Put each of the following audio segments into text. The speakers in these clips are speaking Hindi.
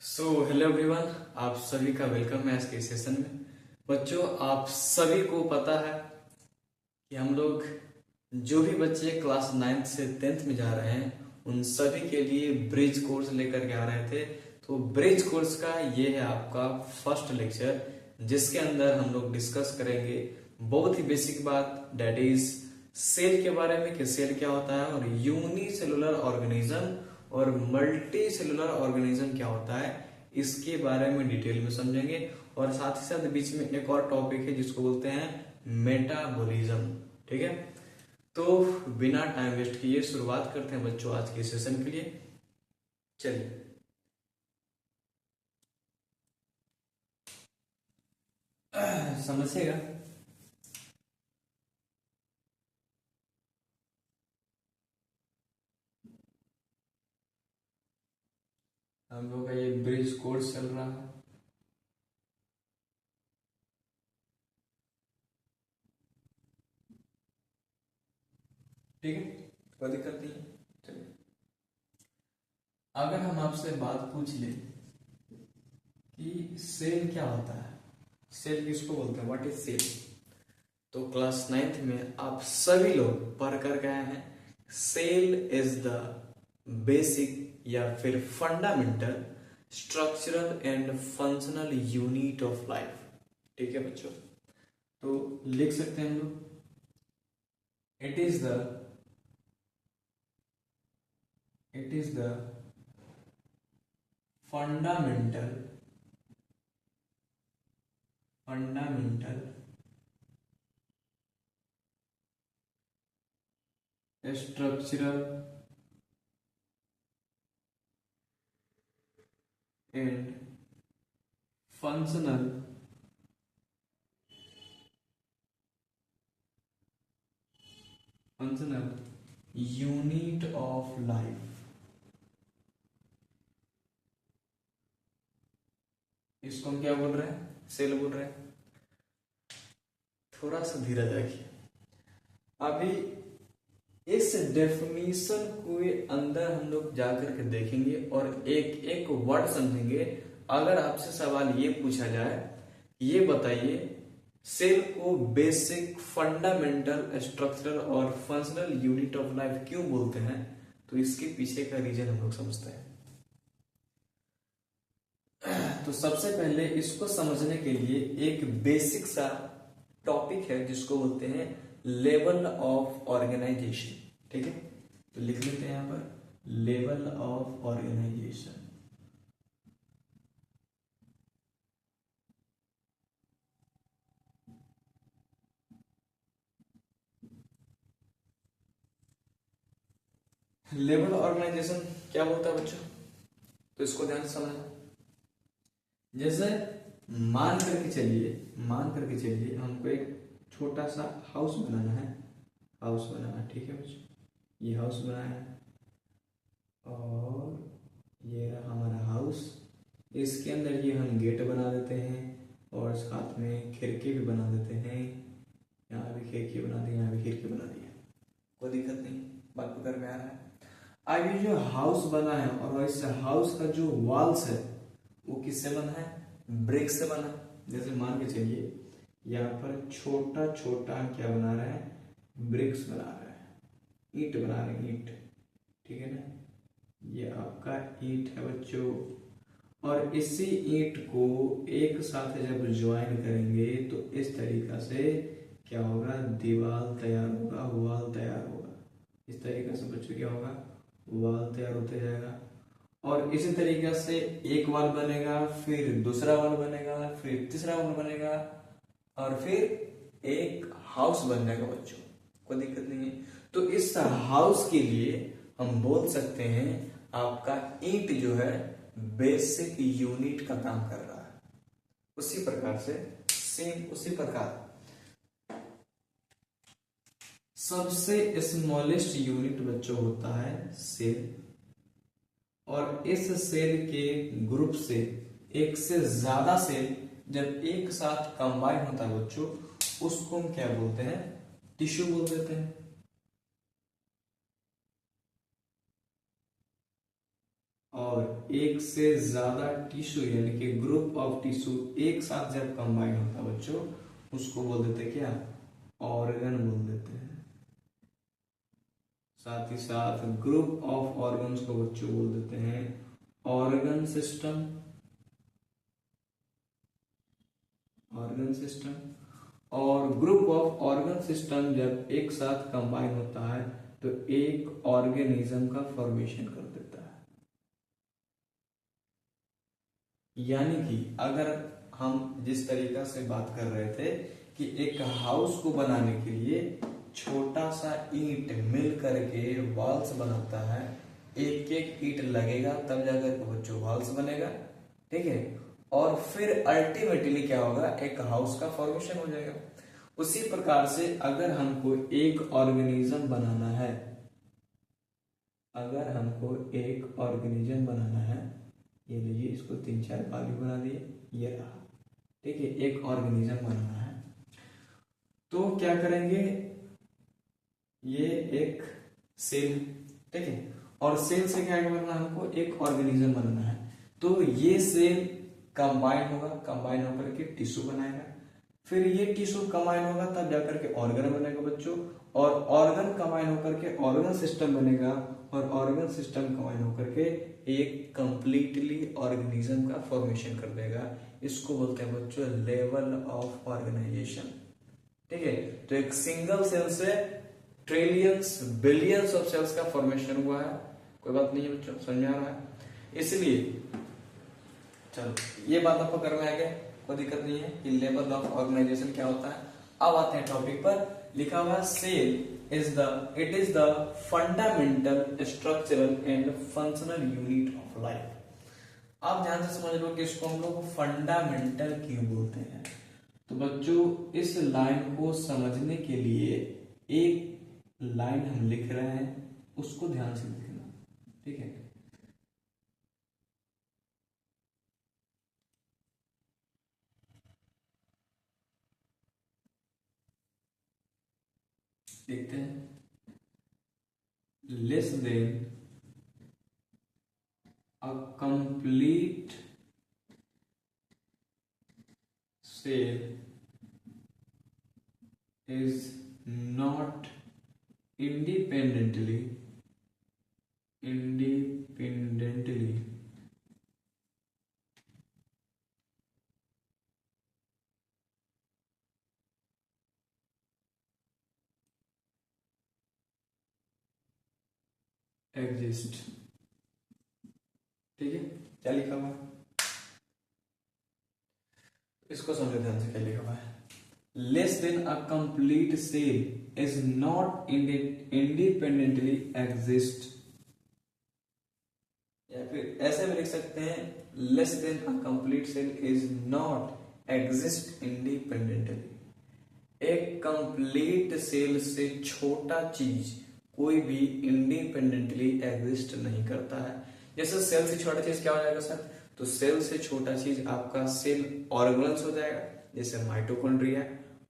हेलो एवरीवन, आप सभी का वेलकम है आज के सेशन में। बच्चों, आप सभी को पता है कि हम लोग जो भी बच्चे क्लास 9th से 10th में जा रहे हैं उन सभी के लिए ब्रिज कोर्स लेकर के आ रहे थे। तो ब्रिज कोर्स का ये है आपका फर्स्ट लेक्चर, जिसके अंदर हम लोग डिस्कस करेंगे बहुत ही बेसिक बात, डेट इज सेल के बारे में कि सेल क्या होता है, और यूनिसेलुलर ऑर्गेनिज्म और मल्टी सेलुलर ऑर्गेनिज्म क्या होता है, इसके बारे में डिटेल में समझेंगे। और साथ ही साथ बीच में एक और टॉपिक है जिसको बोलते हैं मेटाबॉलिज्म। ठीक है, तो बिना टाइम वेस्ट किए शुरुआत करते हैं बच्चों आज के सेशन के लिए। चलिए, समझिएगा। हम लोग का ये ब्रिज कोर्स चल रहा है। ठीक है, कोई दिक्कत नहीं है। चलिए, अगर हम आपसे बात पूछ ले कि सेल क्या होता है, सेल किसको बोलते हैं, व्हाट इज सेल, तो क्लास 9th में आप सभी लोग पढ़ कर गए हैं सेल इज द बेसिक या फिर fundamental structural and functional unit of life. ठीक है बच्चों, तो लिख सकते हैं हम लोग it is the fundamental structural and functional unit of life। इसको हम क्या बोल रहे हैं, सेल बोल रहे हैं। थोड़ा सा धीरज रखिए। अभी इस डेफिनेशन को अंदर हम लोग जाकर के देखेंगे और एक एक वर्ड समझेंगे। अगर आपसे सवाल ये पूछा जाए, ये बताइए सेल को बेसिक फंडामेंटल स्ट्रक्चरल और फंक्शनल यूनिट ऑफ लाइफ क्यों बोलते हैं, तो इसके पीछे का रीजन हम लोग समझते हैं। तो सबसे पहले इसको समझने के लिए एक बेसिक सा टॉपिक है जिसको बोलते हैं लेवल ऑफ ऑर्गेनाइजेशन। ठीक है, तो लिख लेते हैं यहां पर level of organisation. Level organisation क्या बोलता है बच्चों, तो इसको ध्यान से समझना। जैसे मान करके चलिए हमको एक छोटा सा हाउस बनाना है। ठीक है बच्चों, ये हाउस बनाया है और ये रहा हमारा हाउस। इसके अंदर ये हम गेट बना देते हैं और साथ में खिड़की भी बना देते हैं। यहाँ भी खिड़की बना दी, यहाँ भी खिड़की बना दी है, कोई दिक्कत नहीं, बात पकड़ में आ रहा है। अब ये जो हाउस बना है और इस हाउस का जो वॉल्स है वो किससे बना है, ब्रिक से बना। जैसे मान के चलिए यहाँ पर छोटा छोटा क्या बना रहा है, ब्रिक्स बना रहा है, ईंट बना रहे हैं, ईंट। ठीक है ना, ये आपका ईंट है बच्चों। और इसी ईंट को एक साथ जब ज्वाइन करेंगे तो इस तरीका से क्या होगा, दीवार तैयार होगा, वॉल तैयार होगा। इस तरीके से बच्चों क्या होगा, वॉल तैयार होते जाएगा। और इसी तरीके से एक वॉल बनेगा, फिर दूसरा वॉल बनेगा, फिर तीसरा वॉल बनेगा, और फिर एक हाउस बन जाएगा बच्चों, कोई दिक्कत नहीं है। तो इस हाउस के लिए हम बोल सकते हैं आपका ईंट जो है बेसिक यूनिट का काम कर रहा है। उसी प्रकार से उसी प्रकार सबसे स्मॉलेस्ट यूनिट बच्चों होता है सेल। और इस सेल के ग्रुप से एक से ज्यादा सेल जब एक साथ कंबाइन होता है बच्चों, उसको हम क्या बोलते हैं, टिश्यू बोल देते हैं। और एक से ज्यादा टिश्यू यानी कि ग्रुप ऑफ टिश्यू एक साथ जब कंबाइन होता है बच्चों, उसको बोल देते हैं क्या, ऑर्गन बोल देते हैं। साथ ही साथ ग्रुप ऑफ ऑर्गन्स को बच्चों बोल देते हैं ऑर्गन सिस्टम। ऑर्गन सिस्टम और ग्रुप ऑफ ऑर्गन सिस्टम जब एक साथ कंबाइन होता है तो एक ऑर्गेनिज्म का फॉर्मेशन कर देता है। यानी कि अगर हम जिस तरीका से बात कर रहे थे कि एक हाउस को बनाने के लिए छोटा सा ईंट मिल करके वॉल्स बनाता है, एक एक ईंट लगेगा तब जाकर बच्चों वॉल्स बनेगा, ठीक है। और फिर अल्टीमेटली क्या होगा, एक हाउस का फॉर्मेशन हो जाएगा। उसी प्रकार से अगर हमको एक ऑर्गेनिज्म बनाना है, अगर हमको एक ऑर्गेनिज्म बनाना है, ये लीजिए इसको 3-4 भाग बना दिए, ये रहा, ठीक है। एक ऑर्गेनिज्म बनाना है तो क्या करेंगे, ये एक सेल, ठीक है, और सेल से क्या करना, हमको एक ऑर्गेनिज्म बनाना है। तो ये सेल कंबाइन होगा, कंबाइन होकर के टिश्यू बनाएगा, फिर ये टिश्यू कंबाइन होगा तब जाकर के ऑर्गन बनेगा बच्चों, और ऑर्गन कंबाइन होकर के ऑर्गन सिस्टम बनेगा, और ऑर्गन सिस्टम कंबाइन होकर के एक कंप्लीटली ऑर्गेनिज्म का फॉर्मेशन कर देगा। इसको बोलते हैं बच्चों लेवल ऑफ ऑर्गेनाइजेशन, ठीक है। तो एक सिंगल सेल से ट्रिलियंस बिलियंस ऑफ सेल्स का फॉर्मेशन हुआ है, कोई बात नहीं है बच्चों, समझ आ रहा है। इसलिए चलो ये बात आपको करना है, क्या कोई दिक्कत नहीं है कि लेवल ऑफ ऑर्गेनाइजेशन क्या होता है। अब आते हैं टॉपिक पर, लिखा हुआ cell it is the fundamental structural and functional unit of life. आप ध्यान से समझ लो कि इसको हम लोग फंडामेंटल क्यों बोलते हैं। तो बच्चों इस लाइन को समझने के लिए एक लाइन हम लिख रहे हैं, उसको ध्यान से लिखना, ठीक है। देखते हैं, less than a complete cell is not independently exist, ठीक है। क्या लिखा हुआ है, इसको समझो ध्यान से, क्या लिखा हुआ है, less than a complete cell is not independently exist, या फिर ऐसे भी लिख सकते हैं less than a complete cell is not exist independently। एक कंप्लीट सेल से छोटा चीज कोई भी इंडिपेंडेंटली एग्जिस्ट नहीं करता है। जैसे सेल से छोटा चीज क्या हो जाएगा सर, तो सेल से छोटा चीज आपका सेल ऑर्गन्स हो जाएगा, जैसे माइटोकॉन्ड्रिया,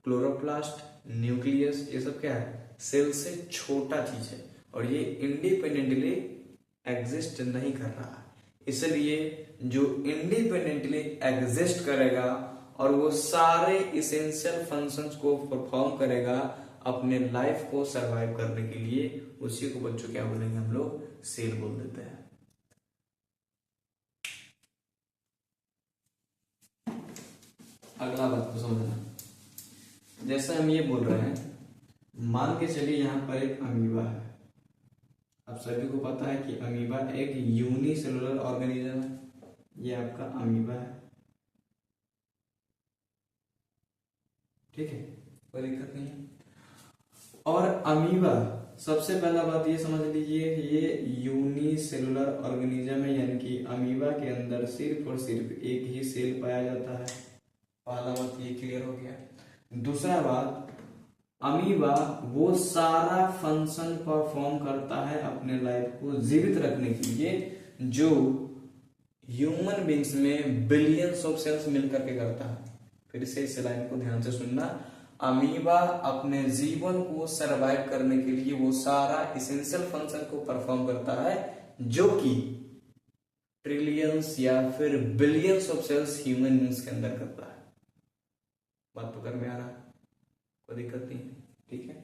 क्लोरोप्लास्ट, न्यूक्लियस, ये सब क्या है, सेल से छोटा चीज है, और ये इंडिपेंडेंटली एग्जिस्ट नहीं कर रहा। इसलिए जो इंडिपेंडेंटली एग्जिस्ट करेगा और वो सारे इसेंशियल फंक्शंस को परफॉर्म करेगा अपने लाइफ को सरवाइव करने के लिए, उसी को बच्चों क्या बोलेंगे हम लोग, सेल बोल देते हैं। अगला बात को समझना, जैसे हम ये बोल रहे हैं, मान के चलिए यहां पर एक अमीबा है। अब सभी को पता है कि अमीबा एक यूनिसेलुलर ऑर्गेनिज्म है, ये आपका अमीबा है, ठीक है, कोई दिक्कत नहीं है। और अमीबा, सबसे पहला बात ये समझ लीजिए कि ये यूनिसेलुलर ऑर्गेनिज्म है, यानी कि अमीबा के अंदर सिर्फ और सिर्फ एक ही सेल पाया जाता है। पहला बात ये क्लियर हो गया। दूसरा बात, अमीबा वो सारा फंक्शन परफॉर्म करता है अपने लाइफ को जीवित रखने के लिए जो ह्यूमन बींग्स में बिलियंस ऑफ सेल्स मिलकर के करता है। फिर से इस लाइन को ध्यान से सुनना, अमीबा अपने जीवन को सरवाइव करने के लिए वो सारा इसेंशियल फंक्शन को परफॉर्म करता है जो कि ट्रिलियंस या फिर billions of cells human beings के अंदर करता है। बात पकड़ में आ रहा है, कोई दिक्कत नहीं है, ठीक है।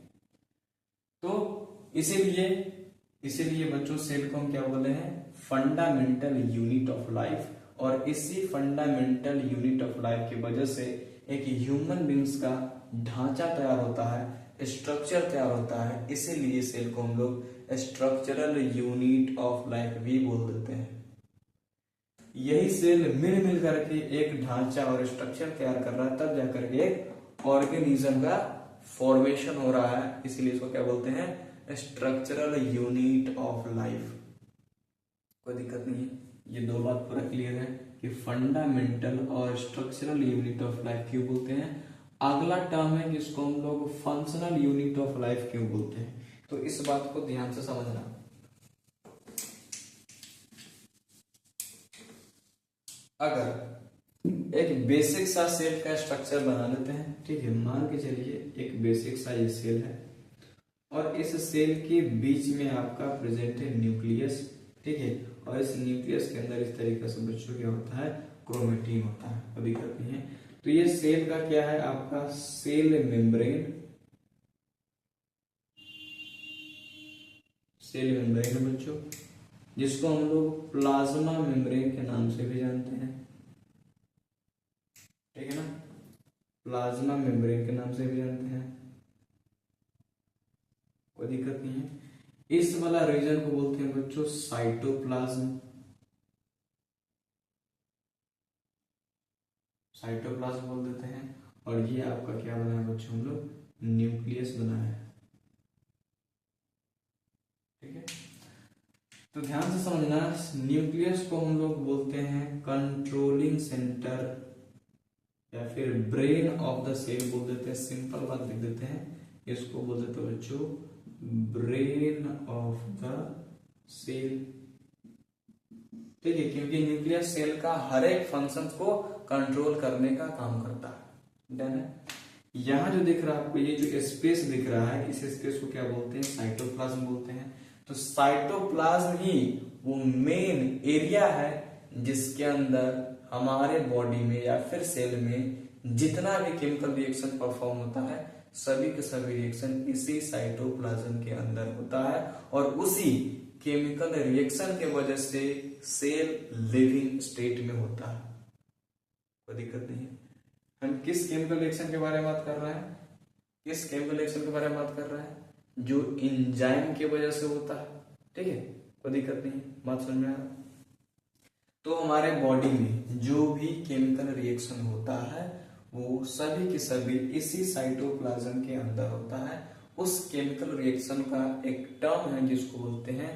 तो इसीलिए बच्चों सेल को हम क्या बोले हैं, फंडामेंटल यूनिट ऑफ लाइफ। और इसी फंडामेंटल यूनिट ऑफ लाइफ की वजह से एक ह्यूमन बींग्स का ढांचा तैयार होता है, स्ट्रक्चर तैयार होता है। इसीलिए सेल को हम लोग स्ट्रक्चरल यूनिट ऑफ लाइफ भी बोल देते हैं। यही सेल मिल करके एक ढांचा और स्ट्रक्चर तैयार कर रहा है, तब जाकर के एक ऑर्गेनिज्म का फॉर्मेशन हो रहा है। इसीलिए इसको क्या बोलते हैं, स्ट्रक्चरल यूनिट ऑफ लाइफ। कोई दिक्कत नहीं है, ये दो बात पूरा क्लियर है कि फंडामेंटल और स्ट्रक्चरल यूनिट ऑफ लाइफ क्यों बोलते हैं। अगला टर्म है जिसको हम लोग फंक्शनल यूनिट ऑफ लाइफ क्यों बोलते हैं। तो इस बात को ध्यान से समझना। अगर एक बेसिक सा सेल का स्ट्रक्चर बना लेते हैं, ठीक है, मान के चलिए एक बेसिक सा ये सेल है और इस सेल के बीच में आपका प्रेजेंट है न्यूक्लियस, ठीक है। और इस न्यूक्लियस के अंदर इस तरीके से बच्चों क्या होता है, क्रोमेटिन होता है, कोई दिक्कत नहीं है। तो ये सेल का क्या है, आपका सेल मेम्ब्रेन, सेल मेम्ब्रेन है बच्चों, जिसको हम लोग प्लाज्मा मेम्ब्रेन के नाम से भी जानते हैं, ठीक है ना, प्लाज्मा मेम्ब्रेन के नाम से भी जानते हैं, कोई दिक्कत नहीं है। इस वाला रीजन को बोलते हैं बच्चों साइटोप्लाज्म, साइटोप्लाज्म बोल देते हैं। और ये आपका क्या बना है बच्चों, हम लोग न्यूक्लियस बना है, ठीक है। तो ध्यान से समझना, न्यूक्लियस को हम लोग बोलते हैं कंट्रोलिंग सेंटर या फिर ब्रेन ऑफ द सेल बोल देते हैं। सिंपल बात लिख देते हैं, इसको बोल देते हैं बच्चों ब्रेन ऑफ द सेल, ठीक है, क्योंकि न्यूक्लियस सेल का हर एक फंक्शन को कंट्रोल करने का काम करता है। डन है। यहां जो दिख रहा है आपको, ये जो स्पेस दिख रहा है, इस स्पेस को क्या बोलते हैं, साइटोप्लाज्म बोलते हैं। तो साइटोप्लाज्म ही वो मेन एरिया है जिसके अंदर हमारे बॉडी में या फिर सेल में जितना भी केमिकल रिएक्शन परफॉर्म होता है, सभी के सभी रिएक्शन इसी साइटोप्लाज्म के अंदर होता है। और उसी केमिकल रिएक्शन के वजह से सेल लिविंग स्टेट में होता है, कोई दिक्कत नहीं है। हम किस केमिकल रिएक्शन के बारे में बात कर रहे हैं, किस केमिकल रिएक्शन के बारे में बात कर रहे हैं, जो एंजाइम की वजह से होता है, ठीक है, कोई दिक्कत नहीं, बात समझ में आ रहा। तो हमारे बॉडी में जो भी केमिकल रिएक्शन होता है वो सभी के सभी इसी साइटोप्लाज्म के अंदर होता है। उस केमिकल रिएक्शन का एक टर्म है जिसको बोलते हैं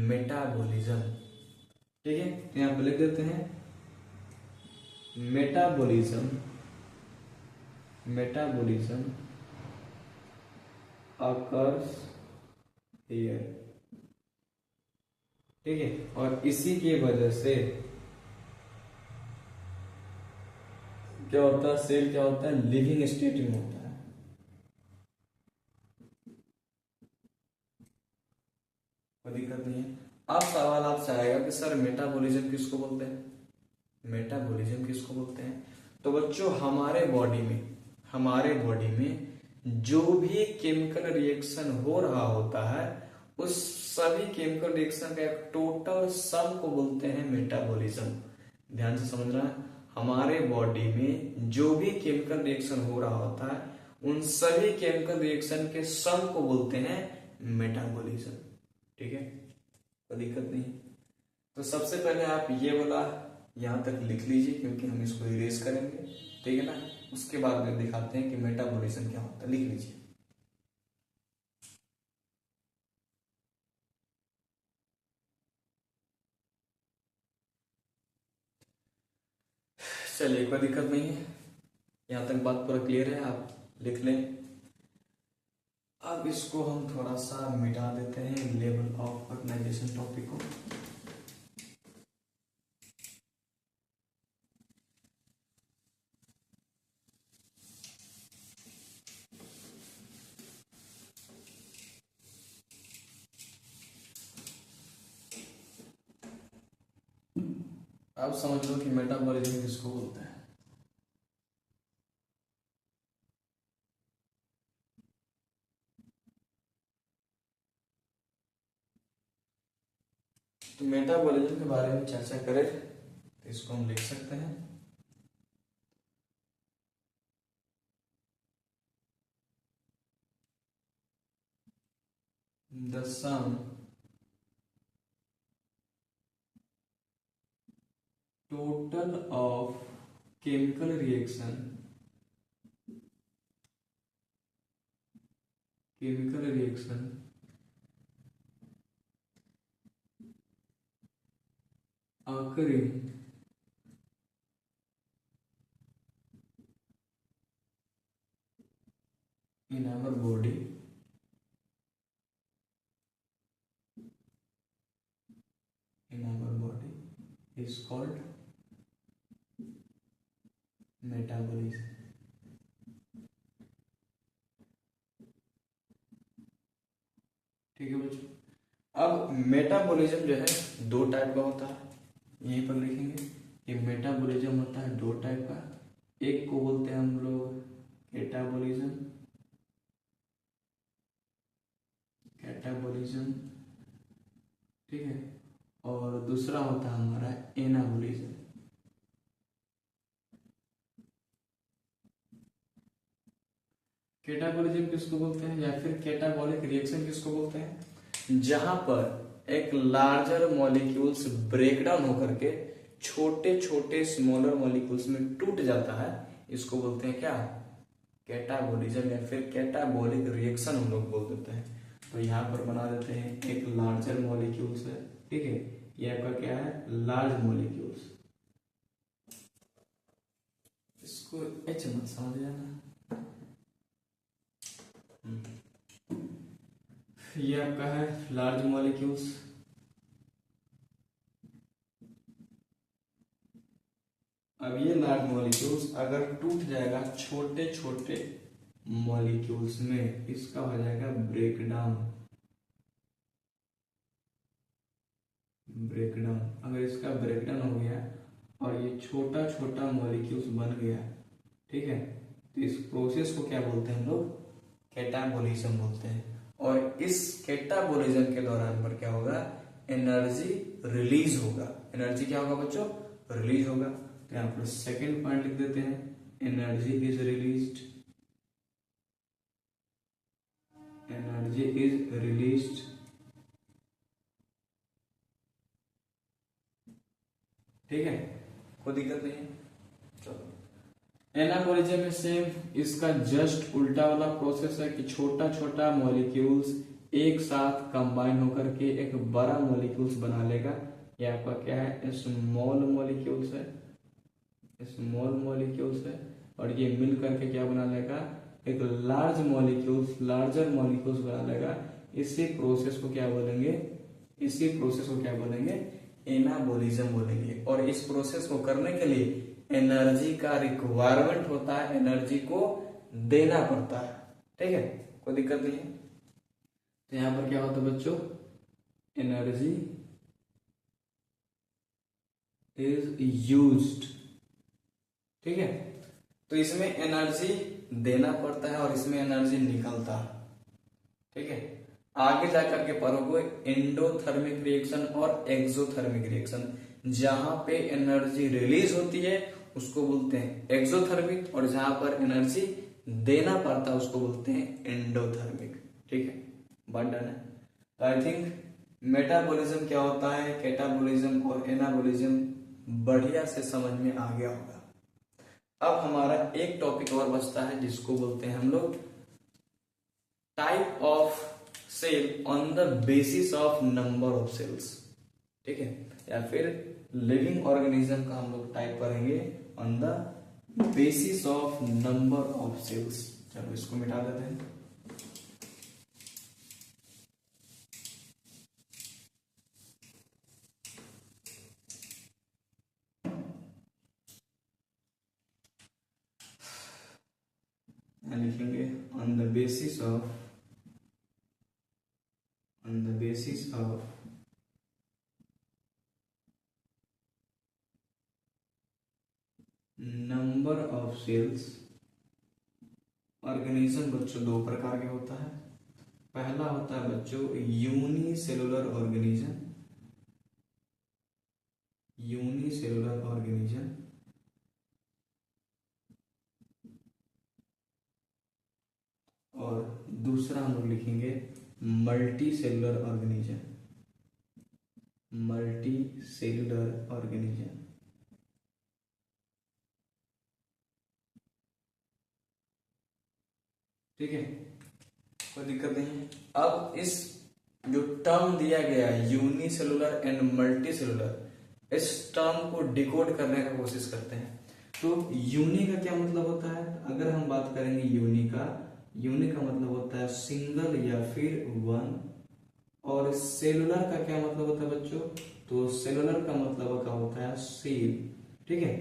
मेटाबॉलिज्म, ठीक है। तो यहां पर लिख देते हैं मेटाबॉलिज्म, मेटाबॉलिज्म occurs here, ठीक है। और इसी की वजह से क्या होता है, सेल क्या होता है, लिविंग स्टेट में होता है। कोई दिक्कत नहीं है। अब सवाल आपसे आएगा कि सर मेटाबॉलिज्म किसको बोलते हैं, मेटाबॉलिज्म किसको बोलते हैं। तो बच्चों हमारे बॉडी में जो भी केमिकल रिएक्शन हो रहा होता है, उस सभी केमिकल रिएक्शन का एक टोटल सम को बोलते हैं मेटाबॉलिज्म। ध्यान से समझना, हमारे बॉडी में जो भी केमिकल रिएक्शन हो रहा होता है, उन सभी केमिकल रिएक्शन के सम को बोलते हैं मेटाबॉलिज्म, ठीक है, कोई दिक्कत नहीं। तो सबसे पहले आप ये वाला यहां तक लिख लीजिए, क्योंकि हम इसको इरेज करेंगे, ठीक है ना। उसके बाद में दिखाते हैं कि मेटाबॉलिज्म क्या होता है, लिख लीजिए। चलिए कोई दिक्कत नहीं है, यहां तक बात पूरा क्लियर है, आप लिख लें। अब इसको हम थोड़ा सा मिटा देते हैं, लेवल ऑफ ऑर्गेनाइजेशन टॉपिक को। अब समझ लो कि मेटाबॉलिज्म किसको बोलते हैं। तो मेटाबॉलिज्म के बारे में चर्चा करें तो इसको हम लिख सकते हैं the sum total of chemical reaction occurring in our body is called metabolism। ठीक है बच्चों, अब मेटाबॉलिज्म जो है दो टाइप का होता है, यहीं पर लिखेंगे कि मेटाबॉलिज्म होता है दो टाइप का। एक को बोलते हैं हम लोग कैटाबॉलिज्म, ठीक है, और दूसरा होता है हमारा एनाबॉलिज्म। कैटाबॉलिज्म किसको बोलते हैं या फिर कैटाबॉलिक रिएक्शन किसको बोलते हैं, जहां पर एक लार्जर मॉलिक्यूल्स ब्रेक डाउन होकर के छोटे छोटे स्मॉलर मॉलिक्यूल्स में टूट जाता है, इसको बोलते हैं क्या, कैटाबॉलिज्म या फिर कैटाबॉलिक रिएक्शन हम लोग बोल देते हैं। तो यहाँ पर बना देते हैं एक लार्जर मॉलिक्यूल्स है, ठीक है, ये आपका क्या है लार्ज मॉलिक्यूल्स, इसको एच मत समझ जाना। ये आपका है लार्ज मॉलिक्यूल्स, अब ये लार्ज मॉलिक्यूल्स अगर टूट जाएगा छोटे छोटे मॉलिक्यूल्स में, इसका हो जाएगा ब्रेकडाउन। अगर इसका ब्रेकडाउन हो गया और ये छोटा छोटा मॉलिक्यूल्स बन गया, ठीक है, तो इस प्रोसेस को क्या बोलते हैं हम लोग, कैटाबॉलिज्म बोलते हैं। और इस कैटाबॉलिज्म के दौरान पर क्या होगा, एनर्जी रिलीज होगा। एनर्जी क्या होगा बच्चों, रिलीज होगा। तो यहाँ पर सेकेंड पॉइंट लिख देते हैं, एनर्जी इज रिलीज्ड, ठीक है, कोई दिक्कत नहीं है। चलो एनाबॉलिज्म में सेम इसका जस्ट उल्टा वाला प्रोसेस है कि छोटा छोटा मॉलिक्यूल्स एक साथ कंबाइन होकर के एक बड़ा मॉलिक्यूल्स बना लेगा। ये आपका क्या है, स्मॉल मॉलिक्यूल्स है, और ये मिल करके क्या बना लेगा, एक लार्जर मॉलिक्यूल्स बना लेगा। इसी प्रोसेस को क्या बोलेंगे, एनाबॉलिज्म बोलेंगे। और इस प्रोसेस को करने के लिए एनर्जी का रिक्वायरमेंट होता है, एनर्जी को देना पड़ता है, ठीक है, कोई दिक्कत नहीं है। तो यहां पर क्या होता है बच्चों, एनर्जी इज यूज्ड, ठीक है, तो इसमें एनर्जी देना पड़ता है और इसमें एनर्जी निकलता है, ठीक है। आगे जाकर के पढ़ोगे एंडोथर्मिक रिएक्शन और एक्सोथर्मिक रिएक्शन। जहां पे एनर्जी रिलीज होती है उसको बोलते हैं एक्सोथर्मिक, और जहां पर एनर्जी देना पड़ता है उसको बोलते हैं एंडोथर्मिक, ठीक है, बात डन है। तो आई थिंक मेटाबॉलिज्म क्या होता है, कैटाबॉलिज्म और एनाबॉलिज्म बढ़िया से समझ में आ गया होगा। अब हमारा एक टॉपिक और बचता है जिसको बोलते हैं हम लोग type of cell on the basis of number of cells, ठीक है, या फिर लिविंग ऑर्गेनिज्म का हम लोग टाइप करेंगे on the basis of number of cells. चलो इसको मिटा देते हैं। लिखेंगे on the basis of number of cells organism बच्चों दो प्रकार के होता है। पहला होता है बच्चों यूनिसेलुलर ऑर्गेनिज्म, यूनिसेलुलर ऑर्गेनिज्म, और दूसरा हम लोग लिखेंगे multi cellular organism, multi cellular organism. ठीक है, कोई दिक्कत नहीं है। अब इस जो टर्म दिया गया है यूनिसेलुलर एंड मल्टी सेलुलर, इस टर्म को डिकोड करने का कोशिश करते हैं। तो यूनि का क्या मतलब होता है? अगर हम बात करेंगे यूनि का मतलब होता है सिंगल या फिर वन। और सेलुलर का क्या मतलब होता है बच्चों? तो सेलुलर का मतलब क्या होता है? सेल। ठीक है,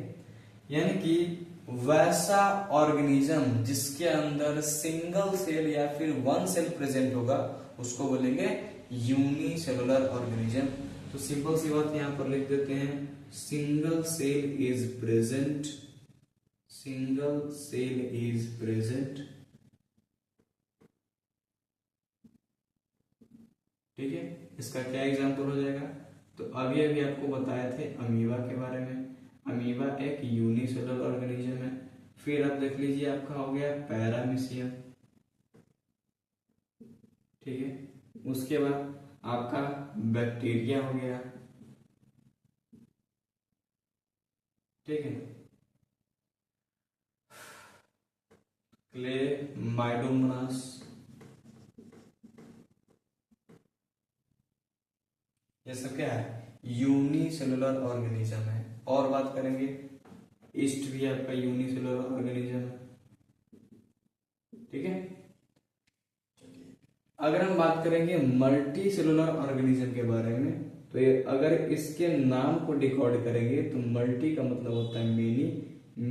यानी कि वैसा ऑर्गेनिज्म जिसके अंदर सिंगल सेल या फिर वन सेल प्रेजेंट होगा उसको बोलेंगे यूनिसेलुलर ऑर्गेनिज्म। तो सिंपल सी बात यहां पर लिख देते हैं, single cell is present, single cell is present. ठीक है, इसका क्या एग्जांपल हो जाएगा? तो अभी अभी आपको बताए थे अमीबा के बारे में। अमीबा एक यूनिसेलुलर ऑर्गेनिज्म है। फिर आप देख लीजिए आपका हो गया पैरामीशियम। ठीक है, उसके बाद आपका बैक्टीरिया हो गया। ठीक है, क्लेमाइडोमोनास, ये सब क्या है? यूनिसेलुलर ऑर्गेनिज्म है। और बात करेंगे ईस्ट भी आपका यूनिसेलुलर ऑर्गेनिज्म है। ठीक है, अगर हम बात करेंगे मल्टी सेलुलर ऑर्गेनिज्म के बारे में, तो ये अगर इसके नाम को डिकोड करेंगे तो मल्टी का मतलब होता है मेनी।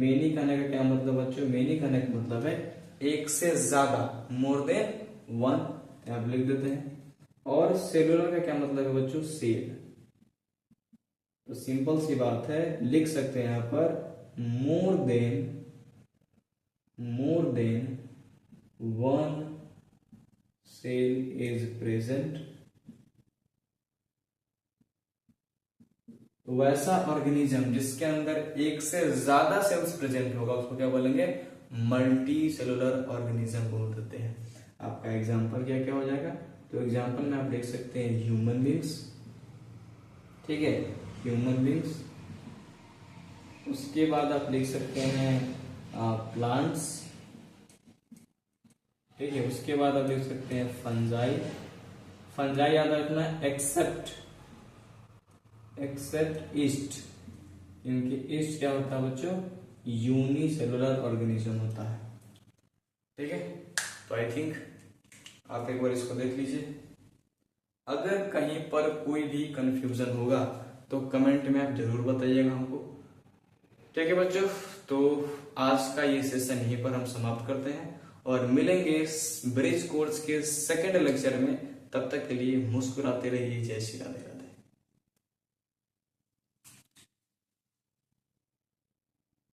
मेनी कहने का क्या मतलब बच्चों? मेनी कहने का मतलब है एक से ज्यादा, मोर देन वन, आप लिख देते हैं। और सेलुलर का क्या मतलब है बच्चों? सेल। तो सिंपल सी बात है, लिख सकते हैं यहां पर more than one cell is present. वैसा ऑर्गेनिज्म जिसके अंदर एक से ज्यादा सेल्स प्रेजेंट होगा उसको क्या बोलेंगे? मल्टी सेलुलर ऑर्गेनिज्म बोल देते हैं। आपका एग्जांपल क्या क्या हो जाएगा? तो एग्जांपल में आप देख सकते हैं ह्यूमन बींग्स। ठीक है, ह्यूमन बींग्स। उसके बाद आप लिख सकते हैं प्लांट्स। ठीक है, उसके बाद आप लिख सकते हैं फंजाई। फंजाई याद रखना, एक्सेप्ट ईस्ट। इनके ईस्ट क्या होता है बच्चों? यूनिसेलुलर ऑर्गेनिज्म होता है। ठीक है, तो आई थिंक आप एक बार इसको देख लीजिए। अगर कहीं पर कोई भी कंफ्यूजन होगा तो कमेंट में आप जरूर बताइएगा हमको। ठीक है बच्चों, तो आज का ये सेशन यहीं पर हम समाप्त करते हैं और मिलेंगे ब्रिज कोर्स के सेकंड लेक्चर में। तब तक के लिए मुस्कुराते रहिए। जय श्री राधे।